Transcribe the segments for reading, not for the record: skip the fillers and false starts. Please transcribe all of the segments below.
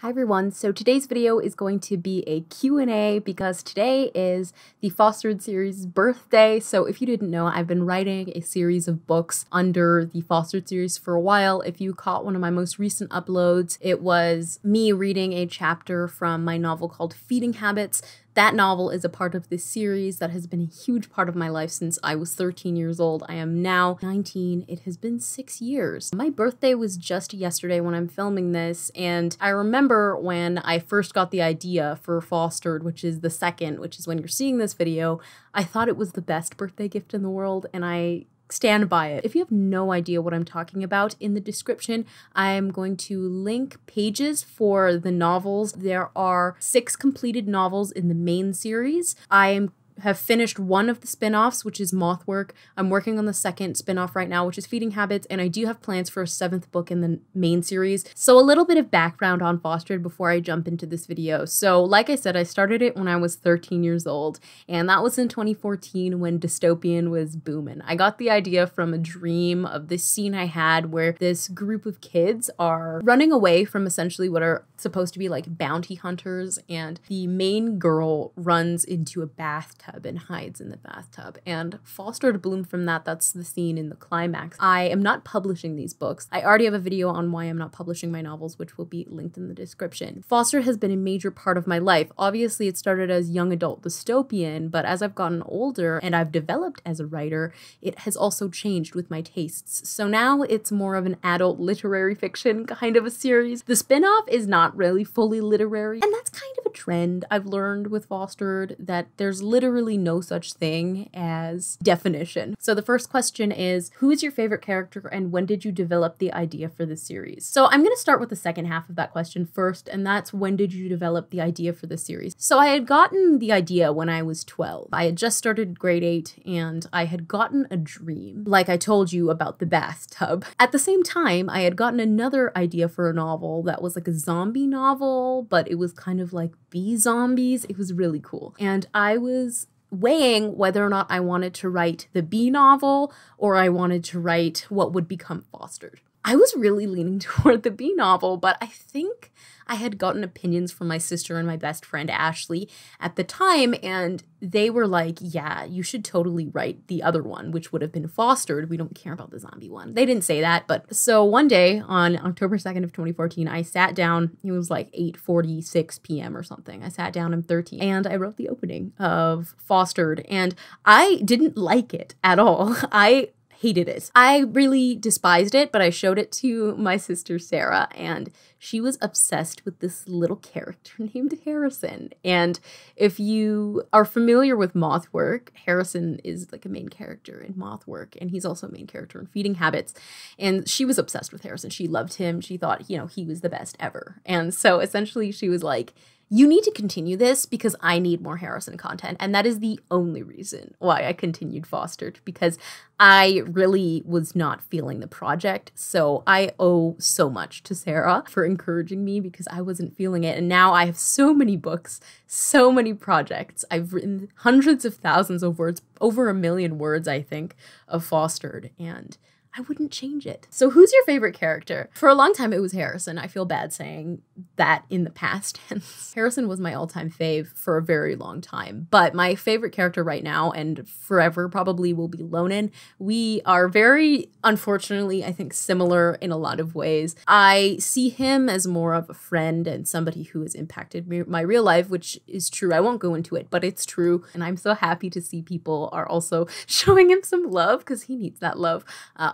Hi everyone, so today's video is going to be a Q&A because today is the Fostered series' birthday. So if you didn't know, I've been writing a series of books under the Fostered series for a while. If you caught one of my most recent uploads, it was me reading a chapter from my novel called Feeding Habits. That novel is a part of this series that has been a huge part of my life since I was 13 years old. I am now 19. It has been 6 years. My birthday was just yesterday when I'm filming this, and I remember when I first got the idea for Fostered, which is the second, which is when you're seeing this video, I thought it was the best birthday gift in the world, and I stand by it. If you have no idea what I'm talking about, in the description, I'm going to link pages for the novels. There are 6 completed novels in the main series. I have finished one of the spin-offs, which is Moth Work. I'm working on the second spin-off right now, which is Feeding Habits, and I do have plans for a 7th book in the main series. So a little bit of background on Fostered before I jump into this video. So like I said, I started it when I was 13 years old, and that was in 2014 when dystopian was booming. I got the idea from a dream of this scene I had where this group of kids are running away from essentially what are supposed to be like bounty hunters, and the main girl runs into a bathtub and hides in the bathtub, and Fostered bloomed from that. That's the scene in the climax. I am not publishing these books. I already have a video on why I'm not publishing my novels, which will be linked in the description. Fostered has been a major part of my life. Obviously, it started as young adult dystopian, but as I've gotten older and I've developed as a writer, it has also changed with my tastes. So now it's more of an adult literary fiction kind of a series. The spin-off is not really fully literary, and that's kind of a trend I've learned with Fostered, that there's literally no such thing as definition. So the first question is, who is your favorite character and when did you develop the idea for this series? So I'm going to start with the second half of that question first, and that's when did you develop the idea for this series? So I had gotten the idea when I was 12. I had just started grade 8 and I had gotten a dream, like I told you about the bathtub. At the same time, I had gotten another idea for a novel that was like a zombie novel, but it was kind of like bee zombies. It was really cool. And I was weighing whether or not I wanted to write the bee novel or I wanted to write what would become Fostered. I was really leaning toward the bee novel, but I think I had gotten opinions from my sister and my best friend Ashley at the time, and they were like, yeah, you should totally write the other one, which would have been Fostered. We don't care about the zombie one. They didn't say that, but so one day on October 2nd of 2014, I sat down. It was like 8:46 p.m. or something. I sat down, I'm 13, and I wrote the opening of Fostered, and I didn't like it at all. I hated it. I really despised it, but I showed it to my sister Sarah, and she was obsessed with this little character named Harrison. And if you are familiar with Moth Work, Harrison is like a main character in Moth Work, and he's also a main character in Feeding Habits. And she was obsessed with Harrison. She loved him. She thought, you know, he was the best ever. And so essentially she was like, you need to continue this because I need more Harrison content. And that is the only reason why I continued Fostered, because I really was not feeling the project. So I owe so much to Sarah for encouraging me because I wasn't feeling it. And now I have so many books, so many projects. I've written hundreds of thousands of words, over 1 million words, I think, of Fostered, and I wouldn't change it. So who's your favorite character? For a long time, it was Harrison. I feel bad saying that in the past tense. Harrison was my all-time fave for a very long time, but my favorite character right now and forever probably will be Lonan. We are very, unfortunately, I think similar in a lot of ways. I see him as more of a friend and somebody who has impacted my real life, which is true. I won't go into it, but it's true. And I'm so happy to see people are also showing him some love because he needs that love.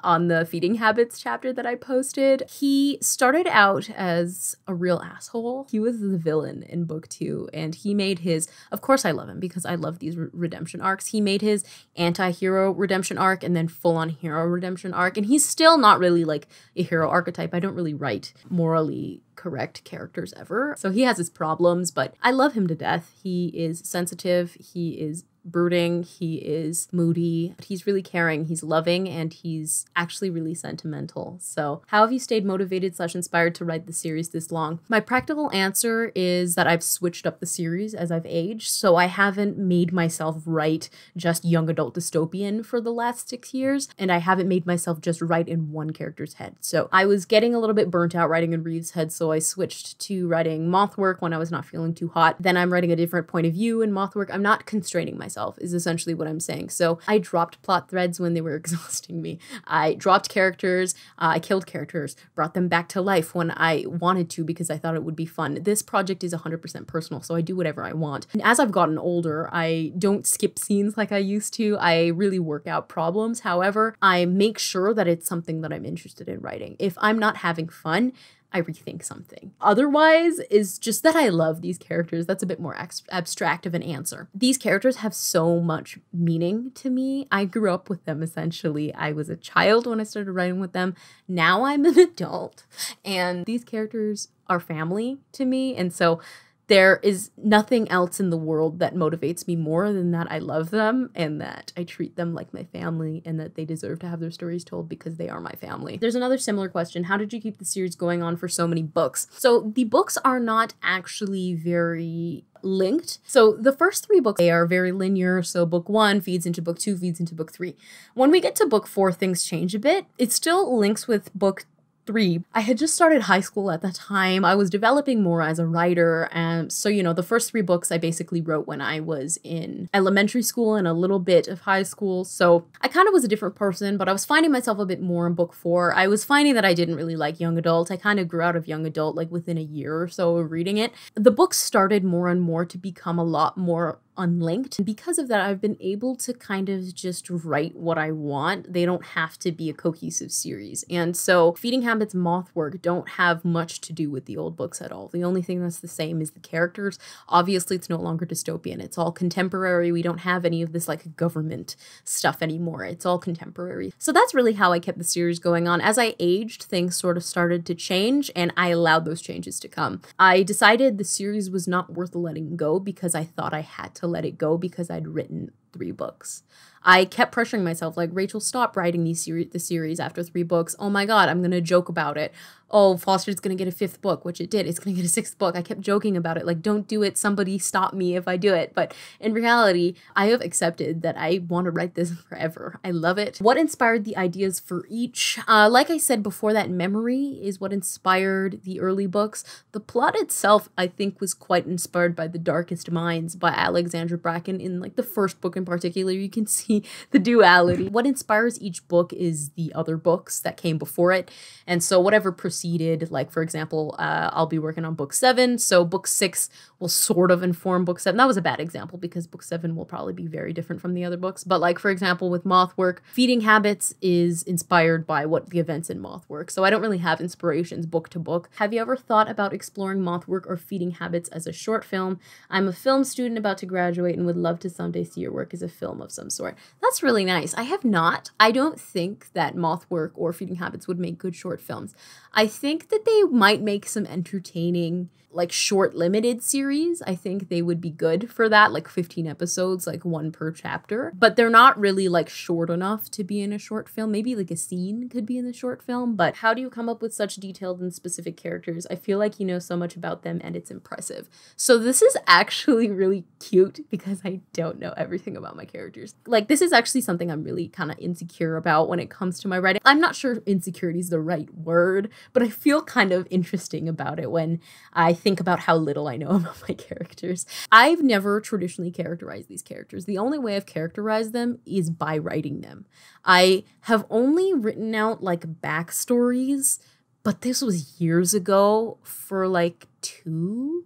On the Feeding Habits chapter that I posted. He started out as a real asshole. He was the villain in book 2, and he made his, of course I love him because I love these redemption arcs. He made his anti-hero redemption arc and then full-on hero redemption arc, and he's still not really like a hero archetype. I don't really write morally correct characters ever. So he has his problems, but I love him to death. He is sensitive. He is brooding, he is moody, but he's really caring, he's loving, and he's actually really sentimental. So how have you stayed motivated / inspired to write the series this long? My practical answer is that I've switched up the series as I've aged, so I haven't made myself write just young adult dystopian for the last 6 years, and I haven't made myself just write in one character's head. So I was getting a little bit burnt out writing in Reeve's head, so I switched to writing Moth Work when I was not feeling too hot. Then I'm writing a different point of view in Moth Work. I'm not constraining myself, is essentially what I'm saying. So I dropped plot threads when they were exhausting me. I dropped characters, I killed characters, brought them back to life when I wanted to because I thought it would be fun. This project is 100% personal, so I do whatever I want. And as I've gotten older, I don't skip scenes like I used to. I really work out problems. However, I make sure that it's something that I'm interested in writing. If I'm not having fun, I rethink something. Otherwise, is just that I love these characters. That's a bit more abstract of an answer. These characters have so much meaning to me. I grew up with them, essentially. I was a child when I started writing with them. Now I'm an adult, and these characters are family to me. And so there is nothing else in the world that motivates me more than that I love them and that I treat them like my family and that they deserve to have their stories told because they are my family. There's another similar question. How did you keep the series going on for so many books? So the books are not actually very linked. So the first 3 books, they are very linear. So book 1 feeds into book 2, feeds into book 3. When we get to book 4, things change a bit. It still links with book 3. I had just started high school at that time. I was developing more as a writer. And so, you know, the first 3 books I basically wrote when I was in elementary school and a little bit of high school. So I kind of was a different person, but I was finding myself a bit more in book 4. I was finding that I didn't really like young adult. I kind of grew out of young adult like within a year or so of reading it. The books started more and more to become a lot more unlinked. And because of that, I've been able to kind of just write what I want. They don't have to be a cohesive series. And so Feeding Habits, Moth Work don't have much to do with the old books at all. The only thing that's the same is the characters. Obviously, it's no longer dystopian. It's all contemporary. We don't have any of this like government stuff anymore. It's all contemporary. So that's really how I kept the series going on. As I aged, things sort of started to change and I allowed those changes to come. I decided the series was not worth letting go because I thought I had to let it go because I'd written 3 books. I kept pressuring myself like, Rachel, stop writing the series after 3 books. Oh my God, I'm going to joke about it. Oh, Foster's going to get a 5th book, which it did. It's going to get a 6th book. I kept joking about it. Like, don't do it. Somebody stop me if I do it. But in reality, I have accepted that I want to write this forever. I love it. What inspired the ideas for each? Like I said before, that memory is what inspired the early books. The plot itself, I think, was quite inspired by The Darkest Minds by Alexandra Bracken. In like the first book in particular, you can see the duality. What inspires each book is the other books that came before it. And so whatever proceeded, like for example, I'll be working on book 7. So book 6 will sort of inform book 7. That was a bad example because book 7 will probably be very different from the other books. But like, for example, with Moth Work, Feeding Habits is inspired by what the events in Moth Work. So I don't really have inspirations book to book. Have you ever thought about exploring Moth Work or Feeding Habits as a short film? I'm a film student about to graduate and would love to someday see your work as a film of some sort. That's really nice. I have not. I don't think that Moth Work or Feeding Habits would make good short films. I think that they might make some entertaining, like short limited series. I think they would be good for that, like 15 episodes, like 1 per chapter. But they're not really like short enough to be in a short film. Maybe like a scene could be in the short film. But how do you come up with such detailed and specific characters? I feel like you know so much about them and it's impressive. So this is actually really cute because I don't know everything about my characters. Like, this is actually something I'm really kind of insecure about when it comes to my writing. I'm not sure insecurity is the right word, but I feel kind of interesting about it when I think about how little I know about my characters. I've never traditionally characterized these characters. The only way I've characterized them is by writing them. I have only written out like backstories, but this was years ago for like 2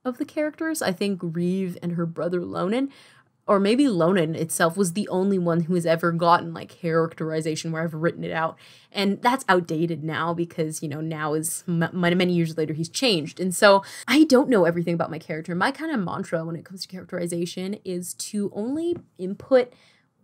of the characters. I think Reeve and her brother Lonan, or maybe Lonan itself, was the only one who has ever gotten like characterization where I've written it out. And that's outdated now because, you know, now is many years later, he's changed. And so I don't know everything about my character. My kind of mantra when it comes to characterization is to only input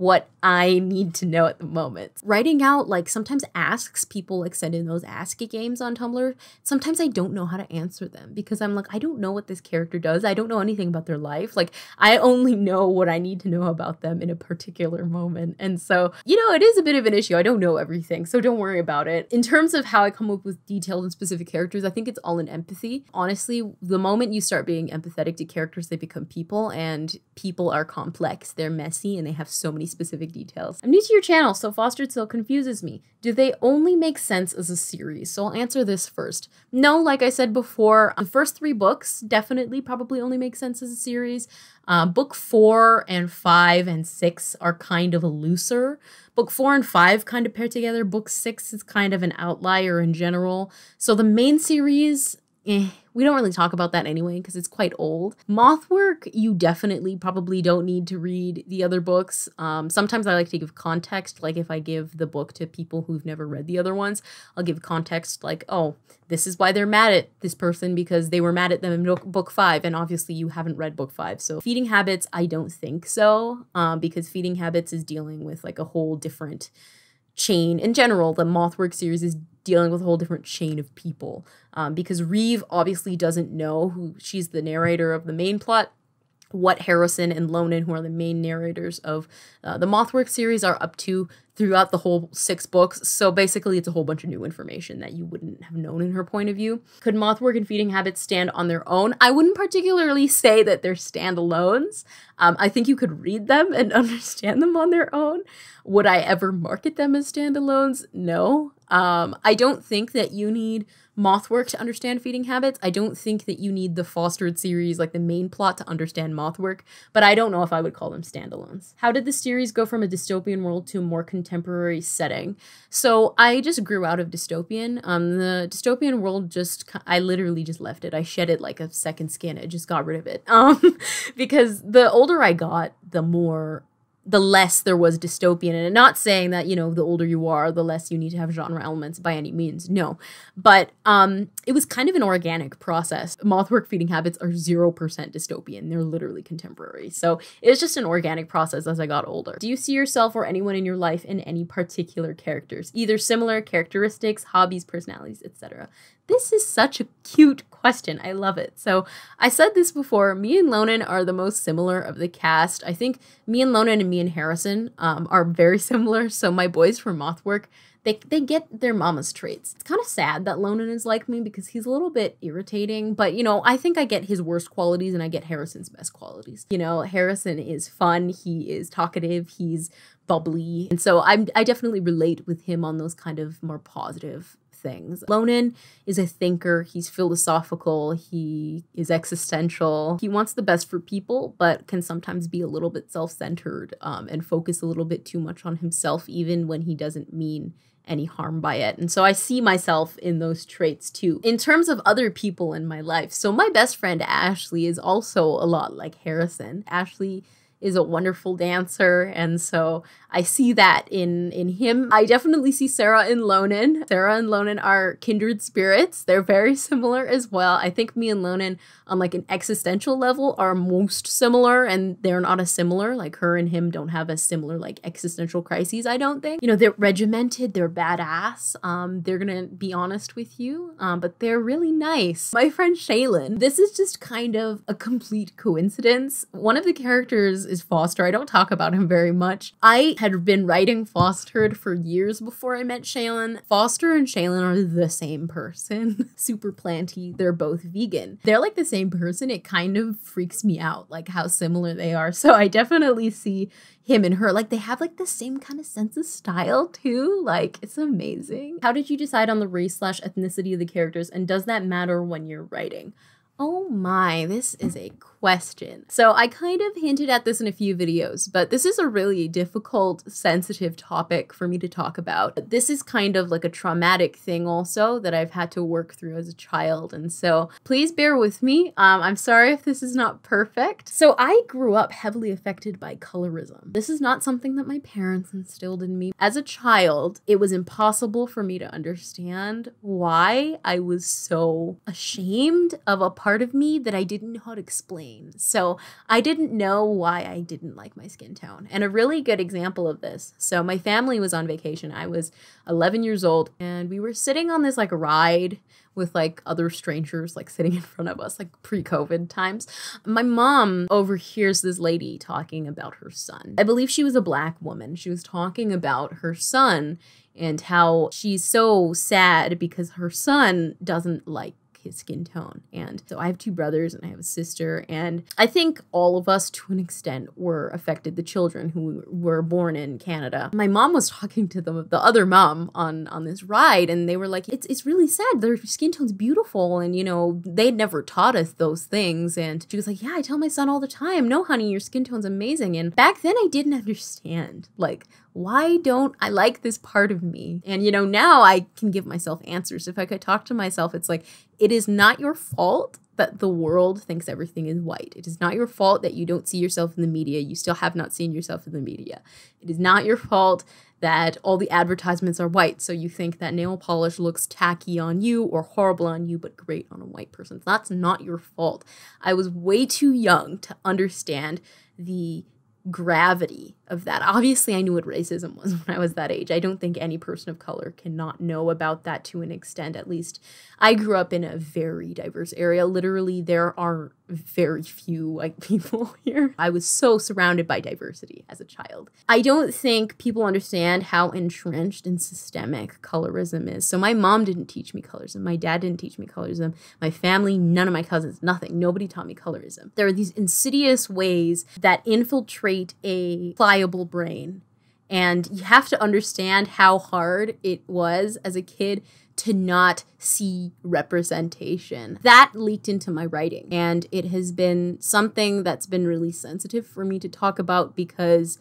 what I need to know at the moment. Writing out like sometimes asks, people like send in those ask games on Tumblr. Sometimes I don't know how to answer them because I'm like, I don't know what this character does. I don't know anything about their life. Like I only know what I need to know about them in a particular moment. And so, you know, it is a bit of an issue. I don't know everything, so don't worry about it. In terms of how I come up with detailed and specific characters, I think it's all in empathy. Honestly, the moment you start being empathetic to characters, they become people, and people are complex. They're messy and they have so many specific details. I'm new to your channel, so Fostered still confuses me. Do they only make sense as a series? So I'll answer this first. No, like I said before, the first 3 books definitely probably only make sense as a series. Book 4 and 5 and 6 are kind of looser. Book 4 and 5 kind of pair together. Book 6 is kind of an outlier in general. So the main series, we don't really talk about that anyway because it's quite old. Moth Work, you definitely probably don't need to read the other books. Sometimes I like to give context, like if I give the book to people who've never read the other ones, I'll give context like, oh, this is why they're mad at this person because they were mad at them in book 5, and obviously you haven't read book 5. So Feeding Habits, I don't think so, because Feeding Habits is dealing with like a whole different chain. In general, the Moth Work series is dealing with a whole different chain of people, because Reeve obviously doesn't know who she's the narrator of the main plot, what Harrison and Lonan, who are the main narrators of the Moth Work series, are up to throughout the whole 6 books. So basically it's a whole bunch of new information that you wouldn't have known in her point of view. Could Moth Work and Feeding Habits stand on their own? I wouldn't particularly say that they're standalones. I think you could read them and understand them on their own. Would I ever market them as standalones? No. I don't think that you need Moth Work to understand Feeding Habits. I don't think that you need the Fostered series, like the main plot, to understand Moth Work, but I don't know if I would call them standalones. How did the series go from a dystopian world to a more contemporary setting? So I just grew out of dystopian. The dystopian world I literally just left it. I shed it like a second skin. I just got rid of it. Because the older I got, the less there was dystopian. And I'm not saying that, you know, the older you are, the less you need to have genre elements by any means. No. But it was kind of an organic process. Moth Work, Feeding Habits are 0% dystopian. They're literally contemporary. So it was just an organic process as I got older. Do you see yourself or anyone in your life in any particular characters? Either similar characteristics, hobbies, personalities, etc. This is such a cute question. I love it. So I said this before, me and Lonan are the most similar of the cast. I think me and Lonan and me and Harrison are very similar. So my boys from Moth Work, they get their mama's traits. It's kind of sad that Lonan is like me because he's a little bit irritating, but you know, I think I get his worst qualities and I get Harrison's best qualities. You know, Harrison is fun, he is talkative, he's bubbly, and so I definitely relate with him on those kind of more positive things. Lonan is a thinker, he's philosophical, he is existential, he wants the best for people, but can sometimes be a little bit self-centered and focus a little bit too much on himself, even when he doesn't mean any harm by it. And so I see myself in those traits too. In terms of other people in my life, so my best friend Ashley is also a lot like Harrison. Ashley is a wonderful dancer, and so I see that in him. I definitely see Sarah and Lonan. Sarah and Lonan are kindred spirits. They're very similar as well. I think me and Lonan on like an existential level are most similar, and they're not as similar. Like her and him don't have as similar like existential crises, I don't think. You know, they're regimented, they're badass. They're gonna be honest with you, but they're really nice. My friend Shaylin, this is just kind of a complete coincidence. One of the characters is Foster. I don't talk about him very much. I had been writing Fostered for years before I met Shaylin. Foster and Shaylin are the same person. Super planty. They're both vegan. They're like the same person. It kind of freaks me out, like how similar they are. So I definitely see him and her. Like they have like the same kind of sense of style too. Like it's amazing. How did you decide on the race/ethnicity of the characters, and does that matter when you're writing? Oh my, this is a question. So I kind of hinted at this in a few videos, but this is a really difficult, sensitive topic for me to talk about. This is kind of like a traumatic thing also that I've had to work through as a child, and so please bear with me. I'm sorry if this is not perfect. So I grew up heavily affected by colorism. This is not something that my parents instilled in me. As a child, it was impossible for me to understand why I was so ashamed of a part of me that I didn't know how to explain. same. So I didn't know why I didn't like my skin tone. And a really good example of this. So my family was on vacation. I was 11 years old and we were sitting on this like ride with like other strangers like sitting in front of us, like pre-COVID times. My mom overhears this lady talking about her son. I believe she was a Black woman. She was talking about her son and how she's so sad because her son doesn't like his skin tone. And so I have two brothers and I have a sister, and I think all of us to an extent were affected, the children who were born in Canada. My mom was talking to the other mom on this ride, and they were like, it's really sad, their skin tone's beautiful, and you know, they'd never taught us those things. And she was like, yeah, I tell my son all the time, no honey, your skin tone's amazing. And back then I didn't understand, like, why don't I like this part of me? And, you know, now I can give myself answers. If I could talk to myself, it's like, it is not your fault that the world thinks everything is white. It is not your fault that you don't see yourself in the media. You still have not seen yourself in the media. It is not your fault that all the advertisements are white, so you think that nail polish looks tacky on you or horrible on you, but great on a white person. That's not your fault. I was way too young to understand the gravity of that. Obviously, I knew what racism was when I was that age. I don't think any person of color cannot know about that to an extent. At least I grew up in a very diverse area. Literally, there are very few white people here. I was so surrounded by diversity as a child. I don't think people understand how entrenched and systemic colorism is. So my mom didn't teach me colorism. My dad didn't teach me colorism. My family, none of my cousins, nothing. Nobody taught me colorism. There are these insidious ways that infiltrate a pliable brain. And you have to understand how hard it was as a kid to not see representation. That leaked into my writing, and it has been something that's been really sensitive for me to talk about because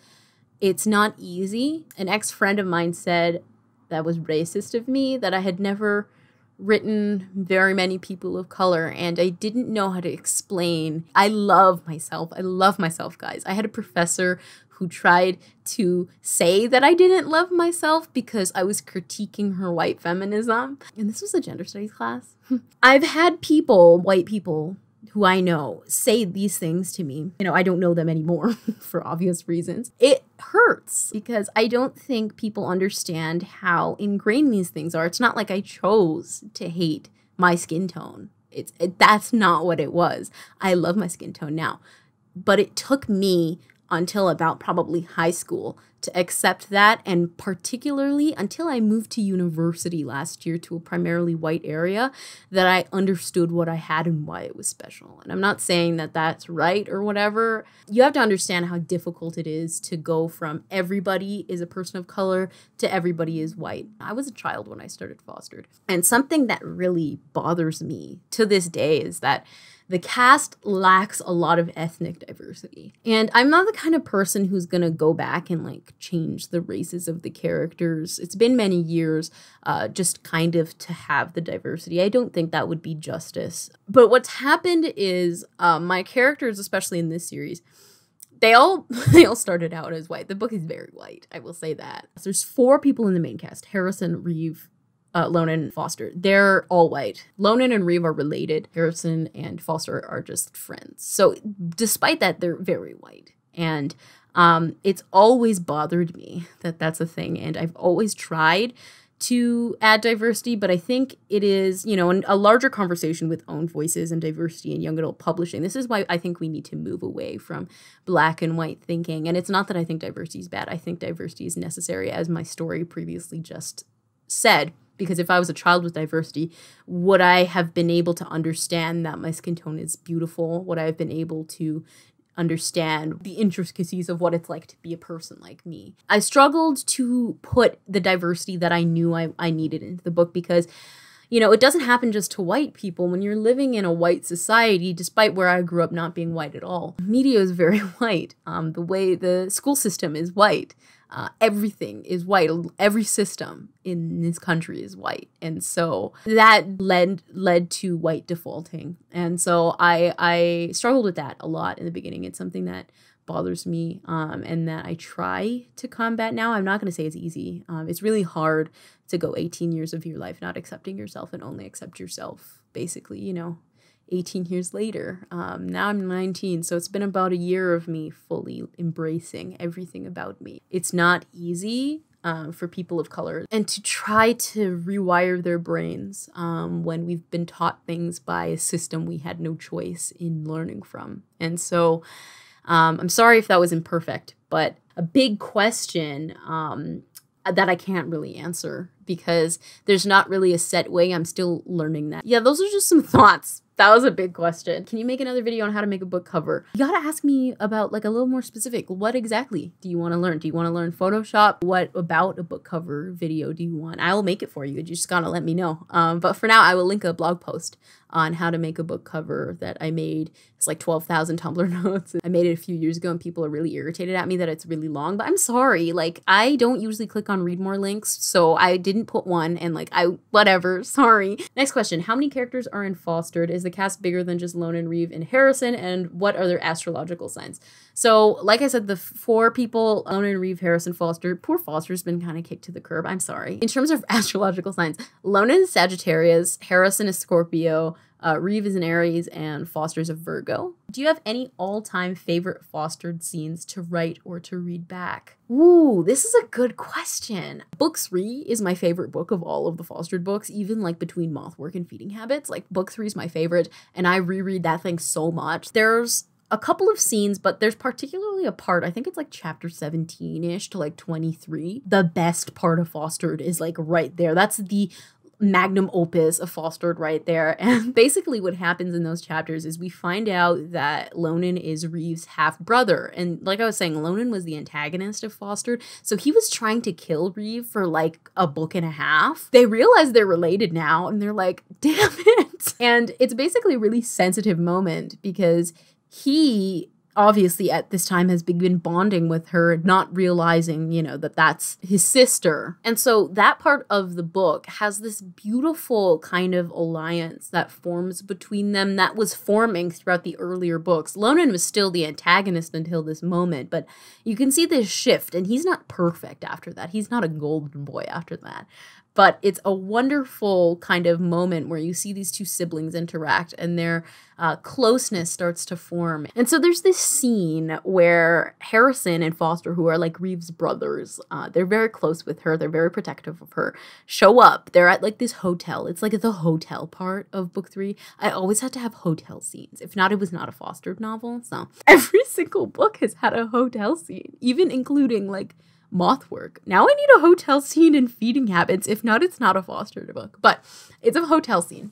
it's not easy. An ex-friend of mine said that was racist of me, that I had never written very many people of color, and I didn't know how to explain. I love myself. I love myself, guys. I had a professor who tried to say that I didn't love myself because I was critiquing her white feminism. And this was a gender studies class. I've had people, white people, who I know say these things to me. You know, I don't know them anymore for obvious reasons. It hurts because I don't think people understand how ingrained these things are. It's not like I chose to hate my skin tone. That's not what it was. I love my skin tone now. But it took me until about probably high school to accept that, and particularly until I moved to university last year to a primarily white area, that I understood what I had and why it was special. And I'm not saying that that's right or whatever. You have to understand how difficult it is to go from everybody is a person of color to everybody is white. I was a child when I started fostered, and something that really bothers me to this day is that the cast lacks a lot of ethnic diversity. And I'm not the kind of person who's gonna go back and like change the races of the characters. It's been many years just kind of to have the diversity. I don't think that would be justice. But what's happened is my characters, especially in this series, they all started out as white. The book is very white, I will say that. So there's 4 people in the main cast: Harrison, Reeve, Lonan, Foster. They're all white. Lonan and Reeve are related. Harrison and Foster are just friends. So despite that, they're very white. And it's always bothered me that that's a thing. And I've always tried to add diversity, but I think it is, you know, a larger conversation with own voices and diversity in young adult publishing. This is why I think we need to move away from black and white thinking. And it's not that I think diversity is bad. I think diversity is necessary, as my story previously just said. Because if I was a child with diversity, would I have been able to understand that my skin tone is beautiful? Would I have been able to understand the intricacies of what it's like to be a person like me? I struggled to put the diversity that I knew I needed into the book because, you know, it doesn't happen just to white people. When you're living in a white society, despite where I grew up not being white at all, media is very white. The way the school system is white. Everything is white. Every system in this country is white. And so that led to white defaulting. And so I struggled with that a lot in the beginning. It's something that bothers me and that I try to combat now. I'm not going to say it's easy. It's really hard to go 18 years of your life not accepting yourself and only accept yourself, basically, you know. 18 years later. Now I'm 19, so it's been about a year of me fully embracing everything about me. It's not easy for people of color, and to try to rewire their brains when we've been taught things by a system we had no choice in learning from. And so I'm sorry if that was imperfect, but a big question that I can't really answer because there's not really a set way. I'm still learning that. Yeah, those are just some thoughts. That was a big question. Can you make another video on how to make a book cover? You gotta ask me about like a little more specific. What exactly do you want to learn? Do you want to learn Photoshop? What about a book cover video do you want? I will make it for you. You just gotta let me know. But for now, I will link a blog post on how to make a book cover that I made. It's like 12,000 Tumblr notes. I made it a few years ago and people are really irritated at me that it's really long, but I'm sorry. Like, I don't usually click on read more links, so I didn't put one and like, whatever, sorry. Next question, how many characters are in Fostered? Is the cast bigger than just Lonan, Reeve, and Harrison? And what are their astrological signs? So, like I said, the 4 people, Lonan, Reeve, Harrison, Foster. Poor Foster's been kind of kicked to the curb. I'm sorry. In terms of astrological signs, Lonan is Sagittarius, Harrison is Scorpio, Reeve is an Aries, and Foster's a Virgo. Do you have any all-time favorite Fostered scenes to write or to read back? Ooh, this is a good question. Book 3 is my favorite book of all of the Fostered books, even like between Moth Work and Feeding Habits. Like, book 3 is my favorite, and I reread that thing so much. There's a couple of scenes, but there's particularly a part, I think it's like chapter 17-ish to like 23. The best part of Fostered is like right there. That's the magnum opus of Fostered right there. And basically what happens in those chapters is we find out that Lonan is Reeve's half-brother. And like I was saying, Lonan was the antagonist of Fostered. So he was trying to kill Reeve for like a book and a half. They realize they're related now and they're like, damn it. And it's basically a really sensitive moment because he obviously at this time has been bonding with her, not realizing, you know, that that's his sister. And so that part of the book has this beautiful kind of alliance that forms between them that was forming throughout the earlier books. Lonan was still the antagonist until this moment, but you can see this shift, and he's not perfect after that. He's not a golden boy after that. But it's a wonderful kind of moment where you see these two siblings interact and their closeness starts to form. And so there's this scene where Harrison and Foster, who are like Reeve's brothers, they're very close with her, they're very protective of her, show up. They're at like this hotel. It's like the hotel part of book 3. I always had to have hotel scenes. If not, it was not a Fostered novel. So every single book has had a hotel scene, even including like Moth Work. Now I need a hotel scene in Feeding Habits. If not, it's not a Fostered book, but it's a hotel scene.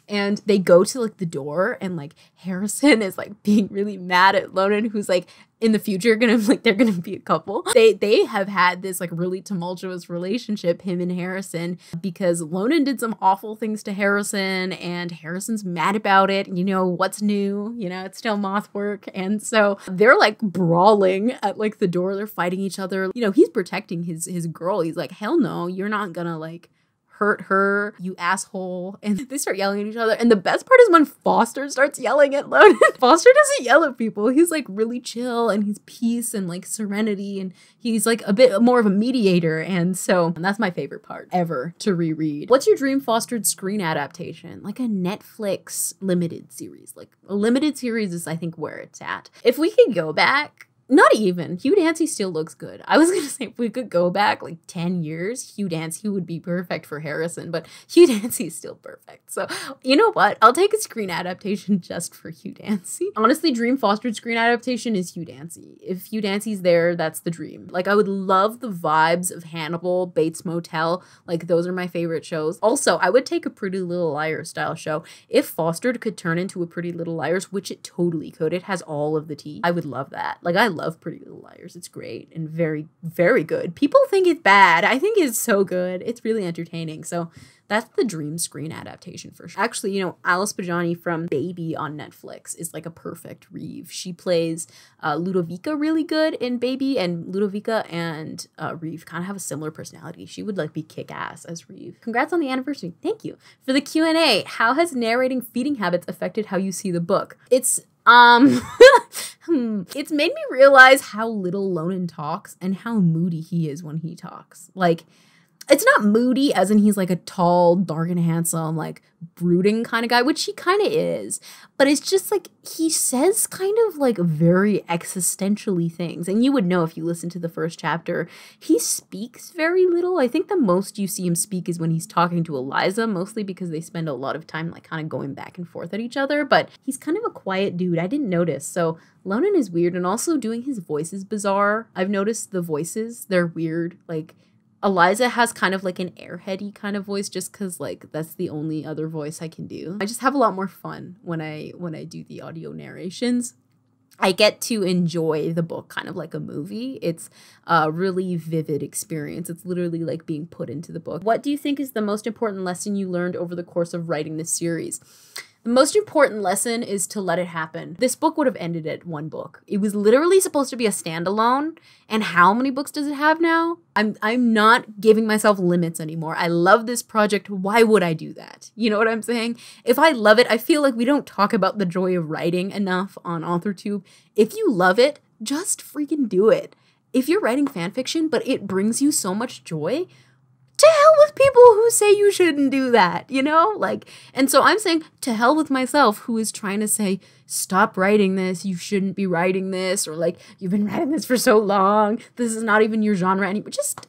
And they go to like the door and like Harrison is like being really mad at Lonan, who's like in the future they're gonna be a couple. They have had this like really tumultuous relationship, him and Harrison, because Lonan did some awful things to Harrison and Harrison's mad about it. You know, what's new? You know, it's still Moth Work. And so they're like brawling at like the door. They're fighting each other. You know, he's protecting his girl. He's like, hell no, you're not gonna like hurt her, you asshole. And they start yelling at each other. And the best part is when Foster starts yelling at Lonan. Foster doesn't yell at people. He's like really chill and he's peace and like serenity. And he's like a bit more of a mediator. And so that's my favorite part ever to reread. What's your dream Fostered screen adaptation? Like a Netflix limited series. Like a limited series is I think where it's at. If we could go back, not even. Hugh Dancy still looks good. I was going to say if we could go back like 10 years, Hugh Dancy would be perfect for Harrison, but Hugh Dancy is still perfect. So you know what? I'll take a screen adaptation just for Hugh Dancy. Honestly, dream Fostered screen adaptation is Hugh Dancy. If Hugh Dancy's there, that's the dream. Like I would love the vibes of Hannibal, Bates Motel. Like those are my favorite shows. Also, I would take a Pretty Little Liars style show. If Fostered could turn into a Pretty Little Liars, which it totally could. It has all of the tea. I would love that. Like I love Pretty Little Liars. It's great and very, very good. People think it's bad. I think it's so good. It's really entertaining. So that's the dream screen adaptation for sure. Actually, you know, Alice Bajani from Baby on Netflix is like a perfect Reeve. She plays Ludovica really good in Baby, and Ludovica and Reeve kind of have a similar personality. She would like be kick-ass as Reeve. Congrats on the anniversary. Thank you. For the Q&A, how has narrating Feeding Habits affected how you see the book? It's it's made me realize how little Lonan talks and how moody he is when he talks. Like, It's not moody as in he's like a tall, dark and handsome, like brooding kind of guy, which he kind of is. But it's just like he says kind of like very existentially things. And you would know if you listen to the first chapter. He speaks very little. I think the most you see him speak is when he's talking to Eliza, mostly because they spend a lot of time like kind of going back and forth at each other. But he's kind of a quiet dude. I didn't notice. So Lonan is weird, and also doing his voice is bizarre. I've noticed the voices, they're weird. Like Eliza has kind of like an airheady kind of voice just because like that's the only other voice I can do. I just have a lot more fun when I do the audio narrations. I get to enjoy the book kind of like a movie. It's a really vivid experience. It's literally like being put into the book. What do you think is the most important lesson you learned over the course of writing this series? The most important lesson is to let it happen. This book would have ended at one book. It was literally supposed to be a standalone. And how many books does it have now? I'm not giving myself limits anymore. I love this project. Why would I do that? You know what I'm saying? If I love it, I feel like we don't talk about the joy of writing enough on AuthorTube. If you love it, just freaking do it. If you're writing fan fiction, but it brings you so much joy, to hell with people who say you shouldn't do that, you know? Like, and so I'm saying to hell with myself who is trying to say, stop writing this, you shouldn't be writing this, or like, you've been writing this for so long, this is not even your genre anymore. Just,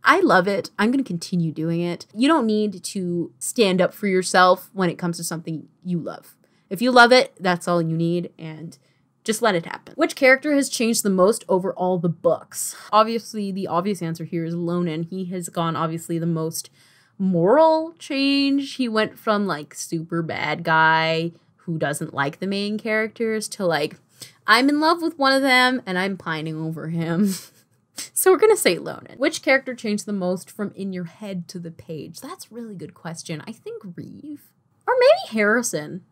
I love it. I'm going to continue doing it. You don't need to stand up for yourself when it comes to something you love. If you love it, that's all you need, and just let it happen. Which character has changed the most over all the books? Obviously, the obvious answer here is Lonan. He has gone obviously the most moral change. He went from like super bad guy who doesn't like the main characters to like, I'm in love with one of them and I'm pining over him. So we're gonna say Lonan. Which character changed the most from in your head to the page? That's a really good question. I think Reeve. Or maybe Harrison.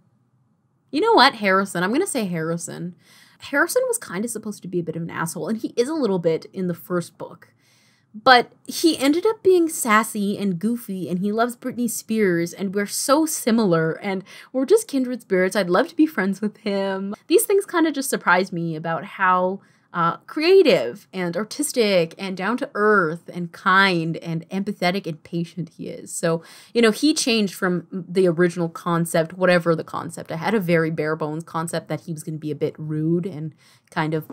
You know what? Harrison. I'm going to say Harrison. Harrison was kind of supposed to be a bit of an asshole, and he is a little bit in the first book. But he ended up being sassy and goofy, and he loves Britney Spears, and we're so similar, and we're just kindred spirits. I'd love to be friends with him. These things kind of just surprised me about how creative and artistic and down to earth and kind and empathetic and patient he is. So, you know, he changed from the original concept, whatever the concept. I had a very bare bones concept that he was going to be a bit rude and kind of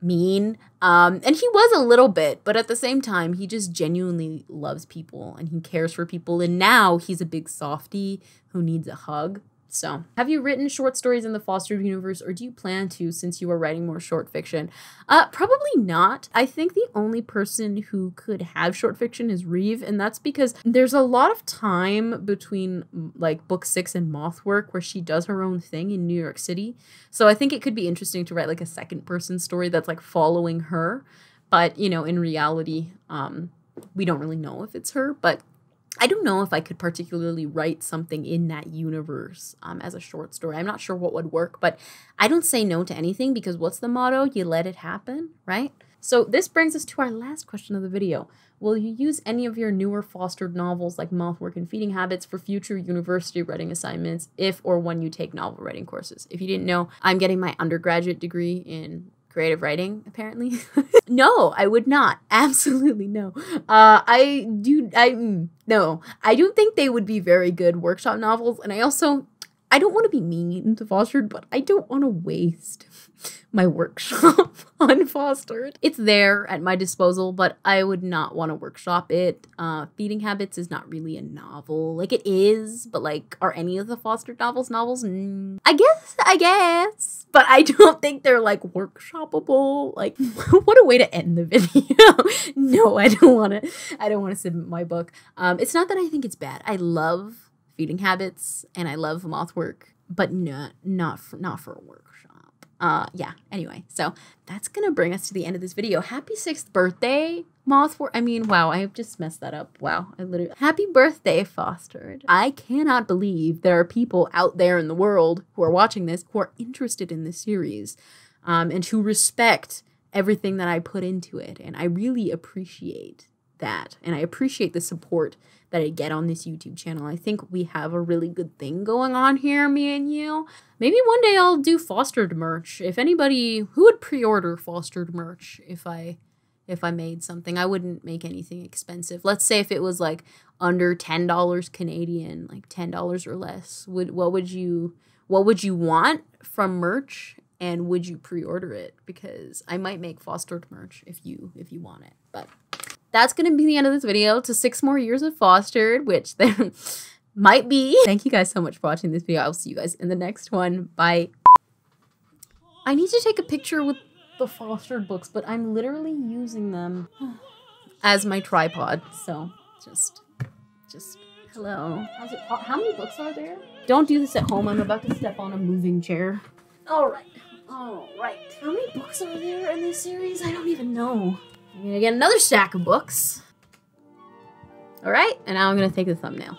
mean. And he was a little bit, but at the same time, he just genuinely loves people and he cares for people. And now he's a big softie who needs a hug. So, have you written short stories in the fostered universe, or do you plan to since you are writing more short fiction? Probably not. I think the only person who could have short fiction is Reeve, and that's because there's a lot of time between like book 6 and Moth Work where she does her own thing in New York City. So I think it could be interesting to write like a second person story that's like following her. But, you know, in reality, we don't really know if it's her, but I don't know if I could particularly write something in that universe as a short story. I'm not sure what would work, but I don't say no to anything because what's the motto? You let it happen, right? So this brings us to our last question of the video. Will you use any of your newer fostered novels like Moth Work and Feeding Habits for future university writing assignments if or when you take novel writing courses? If you didn't know, I'm getting my undergraduate degree in creative writing, apparently. No, I would not. Absolutely no. No, I don't think they would be very good workshop novels. And I don't want to be mean to fostered, but I don't want to waste my workshop on fostered. It's there at my disposal, but I would not want to workshop it. Feeding Habits is not really a novel. Like it is, but like, are any of the fostered novels? I guess, but I don't think they're like workshopable. Like, what a way to end the video. No, I don't want to submit my book. It's not that I think it's bad. I love Feeding Habits and I love Moth Work, but not for a workshop. Yeah, anyway, so that's gonna bring us to the end of this video. Happy 6th birthday, Moth Work. I mean, wow, I just messed that up. Wow, happy birthday, Fostered. I cannot believe there are people out there in the world who are watching this who are interested in this series and who respect everything that I put into it. And I really appreciate that. And I appreciate the support that I get on this YouTube channel. I think we have a really good thing going on here, me and you. Maybe one day I'll do fostered merch. If anybody who would pre-order fostered merch if I if I made something. I wouldn't make anything expensive. Let's say if it was like under $10 Canadian, like $10 or less, what would you want from merch, and would you pre-order it? Because I might make fostered merch if you want it. But that's gonna be the end of this video. To 6 more years of fostered, which there might be. Thank you guys so much for watching this video. I'll see you guys in the next one. Bye. I need to take a picture with the fostered books, but I'm literally using them as my tripod. So just hello. How's it? How many books are there? Don't do this at home. I'm about to step on a moving chair. All right. How many books are there in this series? I don't even know. I'm gonna get another stack of books. All right, and now I'm gonna take the thumbnail.